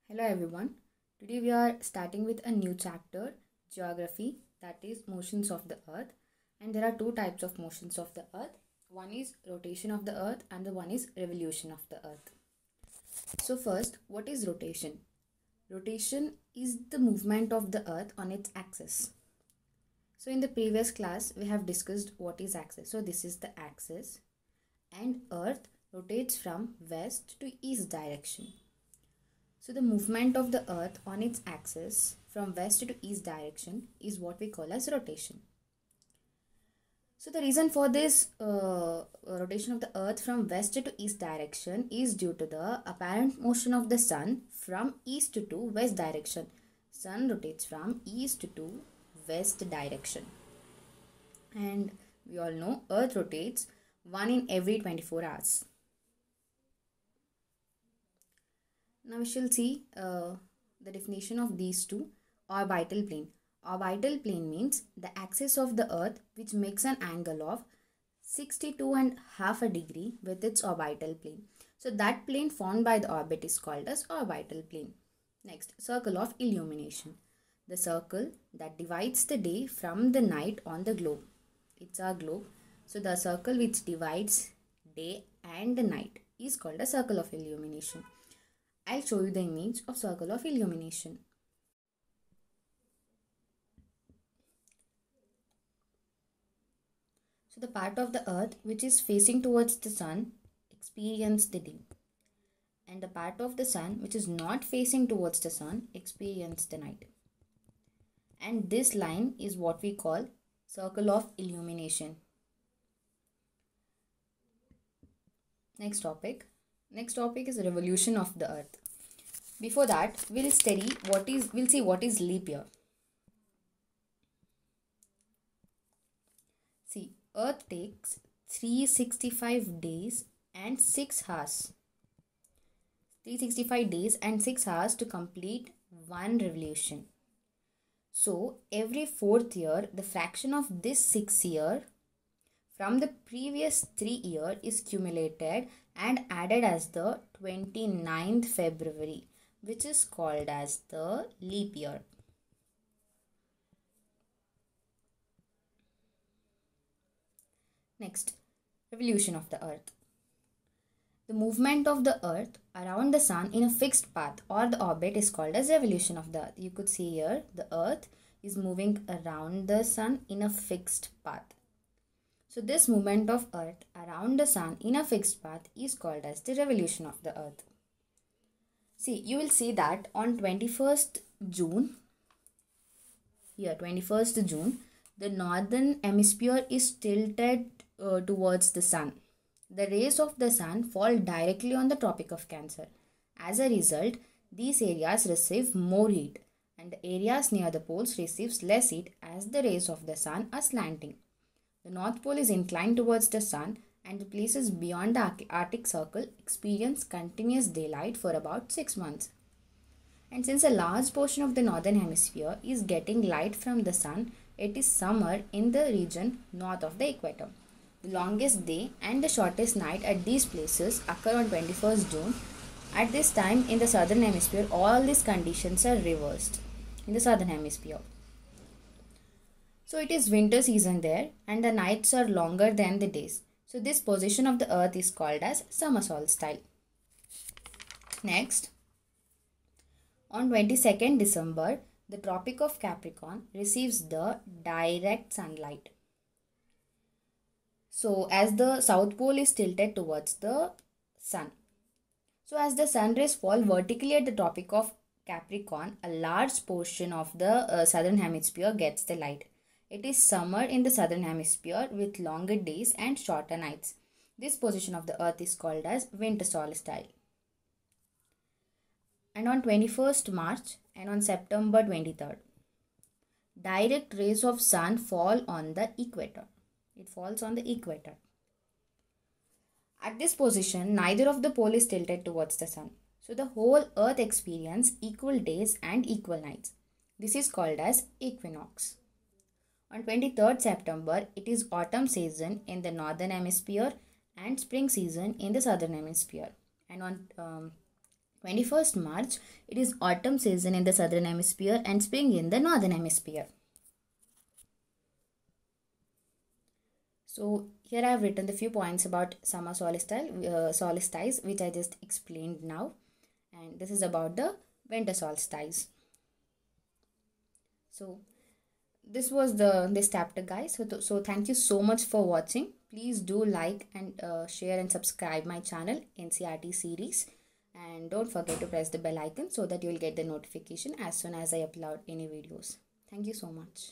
Hello everyone. Today we are starting with a new chapter, geography, that is motions of the earth. And there are two types of motions of the earth. One is rotation of the earth and the one is revolution of the earth. So first, what is rotation? Rotation is the movement of the earth on its axis. So in the previous class we have discussed what is axis. So this is the axis and earth rotates from west to east direction. So the movement of the earth on its axis from west to east direction is what we call as rotation. So the reason for this rotation of the earth from west to east direction is due to the apparent motion of the sun from east to west direction. Sun rotates from east to west direction. And we all know earth rotates one in every 24 hours. Now we shall see the definition of these two. Orbital plane. Orbital plane means the axis of the earth which makes an angle of 62.5 degree with its orbital plane. So that plane formed by the orbit is called as orbital plane. Next, circle of illumination. The circle that divides the day from the night on the globe. It's our globe. So the circle which divides day and the night is called a circle of illumination. I'll show you the image of circle of illumination. So the part of the earth which is facing towards the sun experience the day, and the part of the sun which is not facing towards the sun experience the night. And this line is what we call circle of illumination. Next topic is revolution of the earth. Before that, we'll see what is leap year. See, earth takes 365 days and 6 hours. 365 days and 6 hours to complete one revolution. So, every 4th year, the fraction of this 6th year from the previous 3 year is cumulated and added as the 29th February, which is called as the leap year. Next, revolution of the earth. The movement of the earth around the sun in a fixed path or the orbit is called as revolution of the earth. You could see here the earth is moving around the sun in a fixed path. So this movement of earth around the sun in a fixed path is called as the revolution of the earth. See, you will see that on 21st June, the northern hemisphere is tilted towards the sun. The rays of the sun fall directly on the Tropic of Cancer. As a result, these areas receive more heat, and the areas near the poles receives less heat as the rays of the sun are slanting. The North Pole is inclined towards the sun, and the places beyond the Arctic Circle experience continuous daylight for about 6 months. And since a large portion of the northern hemisphere is getting light from the sun, it is summer in the region north of the equator. The longest day and the shortest night at these places occur on 21st June. At this time in the southern hemisphere, all these conditions are reversed in the southern hemisphere. So it is winter season there and the nights are longer than the days. So this position of the earth is called as summer solstice. Next, on 22nd December, the Tropic of Capricorn receives the direct sunlight. So as the South Pole is tilted towards the sun. So as the sun rays fall vertically at the Tropic of Capricorn, a large portion of the southern hemisphere gets the light. It is summer in the southern hemisphere with longer days and shorter nights. This position of the earth is called as winter solstice. And on 21st March and on September 23rd, direct rays of sun fall on the equator. It falls on the equator. At this position, neither of the pole is tilted towards the sun. So the whole earth experiences equal days and equal nights. This is called as equinox. On 23rd September, it is autumn season in the northern hemisphere and spring season in the southern hemisphere. And on 21st March, it is autumn season in the southern hemisphere and spring in the northern hemisphere. So here I have written the few points about summer solstice, which I just explained now, and this is about the winter solstice. So this was this chapter, guys. So thank you so much for watching. Please do like and share and subscribe my channel NCERT series, and don't forget to press the bell icon so that you will get the notification as soon as I upload any videos. Thank you so much.